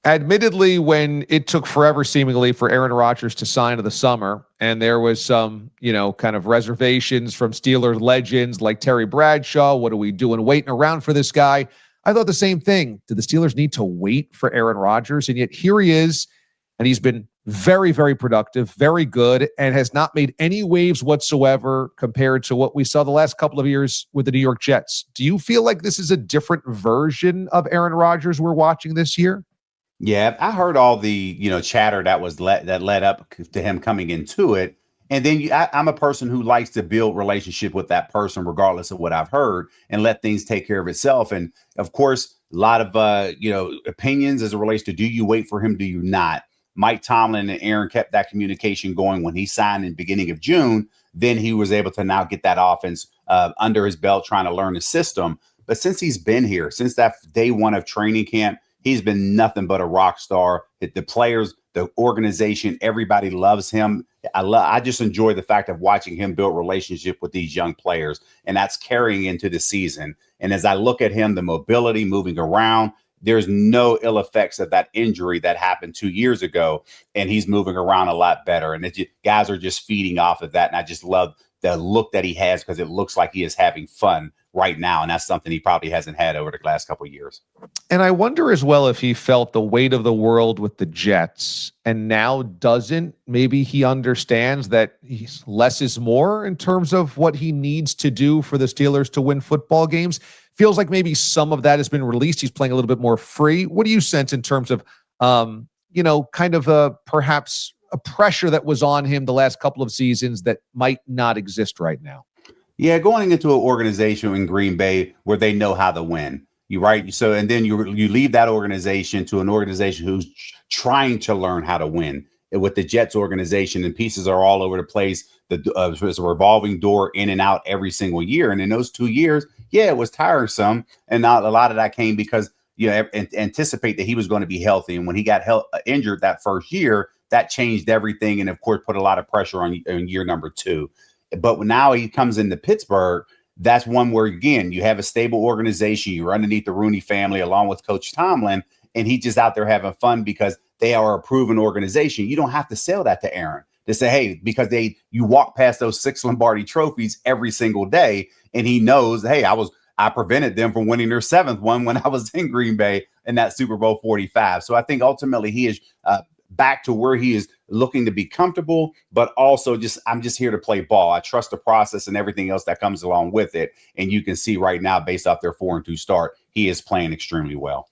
Admittedly, when it took forever seemingly for Aaron Rodgers to sign in the summer, and there was some, kind of reservations from Steelers legends like Terry Bradshaw, what are we doing waiting around for this guy? I thought the same thing. Did the Steelers need to wait for Aaron Rodgers? And yet here he is, and he's been very, very productive, very good, and has not made any waves whatsoever compared to what we saw the last couple of years with the New York Jets. Do you feel like this is a different version of Aaron Rodgers we're watching this year? Yeah, I heard all the chatter that led up to him coming into it, and then I'm a person who likes to build relationship with that person, regardless of what I've heard, and let things take care of itself. And of course, a lot of opinions as it relates to, do you wait for him, do you not? Mike Tomlin and Aaron kept that communication going when he signed in the beginning of June. Then he was able to now get that offense under his belt, trying to learn the system. But since he's been here, since that day one of training camp, he's been nothing but a rock star. The players, the organization, everybody loves him. I just enjoy the fact of watching him build relationship with these young players, and that's carrying into the season. And as I look at him, the mobility, moving around, there's no ill effects of that injury that happened 2 years ago, and he's moving around a lot better. And guys are just feeding off of that, and I just love the look that he has, because it looks like he is having fun right now, and that's something he probably hasn't had over the last couple of years. And I wonder as well if he felt the weight of the world with the Jets and now doesn't. Maybe he understands that less is more in terms of what he needs to do for the Steelers to win football games. Feels like maybe some of that has been released. He's playing a little bit more free. What do you sense in terms of, perhaps a pressure that was on him the last couple of seasons that might not exist right now? Yeah, going into an organization in Green Bay where they know how to win. You right. So, and then you leave that organization to an organization who's trying to learn how to win. And with the Jets organization, and pieces are all over the place. It's a revolving door in and out every single year. And in those 2 years, yeah, it was tiresome. And not a lot of that came because anticipate that he was going to be healthy. And when he got injured that first year, that changed everything. And of course, put a lot of pressure on year number 2. But now he comes into Pittsburgh. That's one where, again, you have a stable organization. You're underneath the Rooney family along with Coach Tomlin, and he's just out there having fun because they are a proven organization. You don't have to sell that to Aaron to say, hey, because you walk past those 6 Lombardi trophies every single day, and he knows, hey, I prevented them from winning their 7th one when I was in Green Bay in that Super Bowl 45. So I think ultimately he is back to where he is looking to be comfortable, but also I'm just here to play ball. I trust the process and everything else that comes along with it. And you can see right now, based off their 4-2 start, he is playing extremely well.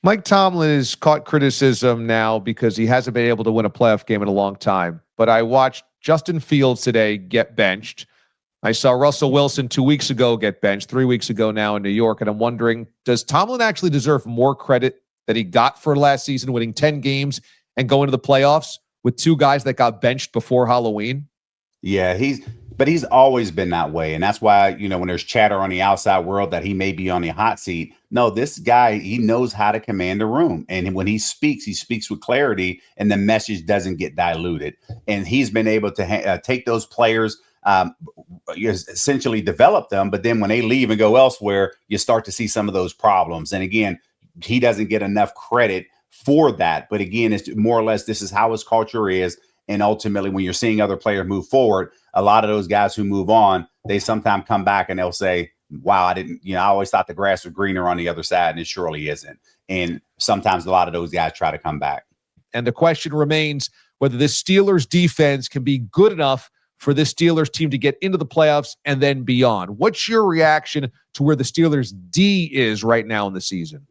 Mike Tomlin has caught criticism now because he hasn't been able to win a playoff game in a long time. But I watched Justin Fields today get benched. I saw Russell Wilson 2 weeks ago get benched, 3 weeks ago now in New York. And I'm wondering, does Tomlin actually deserve more credit that he got for last season, winning 10 games and going to the playoffs with 2 guys that got benched before Halloween? Yeah, he's always been that way. And that's why, when there's chatter on the outside world that he may be on the hot seat. No, this guy, he knows how to command the room. And when he speaks with clarity, and the message doesn't get diluted. And he's been able to take those players, essentially develop them. But then when they leave and go elsewhere, you start to see some of those problems. And again, he doesn't get enough credit for that. But again, it's more or less, this is how his culture is. And ultimately, when you're seeing other players move forward, a lot of those guys who move on, they sometimes come back and they'll say, wow, I always thought the grass was greener on the other side, and it surely isn't. And sometimes a lot of those guys try to come back. And the question remains whether this Steelers defense can be good enough for this Steelers team to get into the playoffs and then beyond. What's your reaction to where the Steelers D is right now in the season?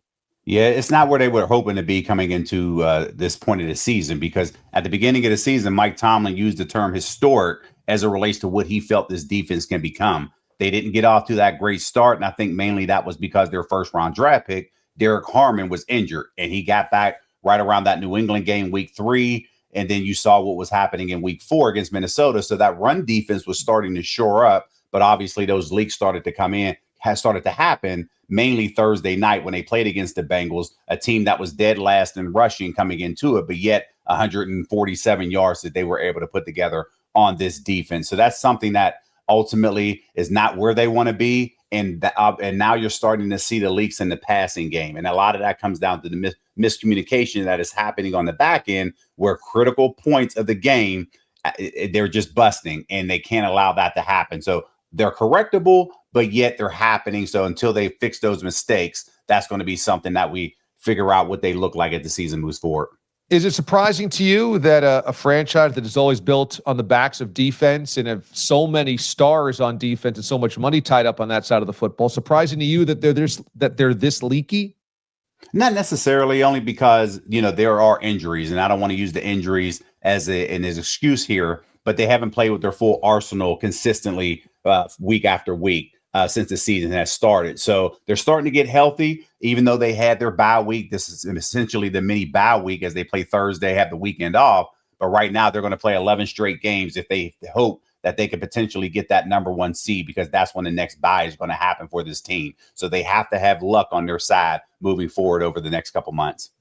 Yeah, it's not where they were hoping to be coming into this point of the season, because at the beginning of the season, Mike Tomlin used the term historic as it relates to what he felt this defense can become. They didn't get off to that great start, and I think mainly that was because their first-round draft pick, Derek Harmon, was injured, and he got back right around that New England game, week 3, and then you saw what was happening in week 4 against Minnesota. So that run defense was starting to shore up, but obviously those leaks started to happen mainly Thursday night when they played against the Bengals, a team that was dead last in rushing coming into it, but yet 147 yards that they were able to put together on this defense. So that's something that ultimately is not where they want to be. and now you're starting to see the leaks in the passing game. And a lot of that comes down to the miscommunication that is happening on the back end, where critical points of the game, they're just busting, and they can't allow that to happen. So they're correctable, but yet they're happening. So until they fix those mistakes, that's going to be something that we figure out what they look like as the season moves forward. Is it surprising to you that a franchise that is always built on the backs of defense and have so many stars on defense and so much money tied up on that side of the football, surprising to you that they're this leaky? Not necessarily, only because, there are injuries, and I don't want to use the injuries as an excuse here, but they haven't played with their full arsenal consistently week after week since the season has started. So they're starting to get healthy, even though they had their bye week. This is essentially the mini bye week, as they play Thursday, have the weekend off. But right now they're going to play 11 straight games if they hope that they could potentially get that number 1 seed, because that's when the next bye is going to happen for this team. So they have to have luck on their side moving forward over the next couple months.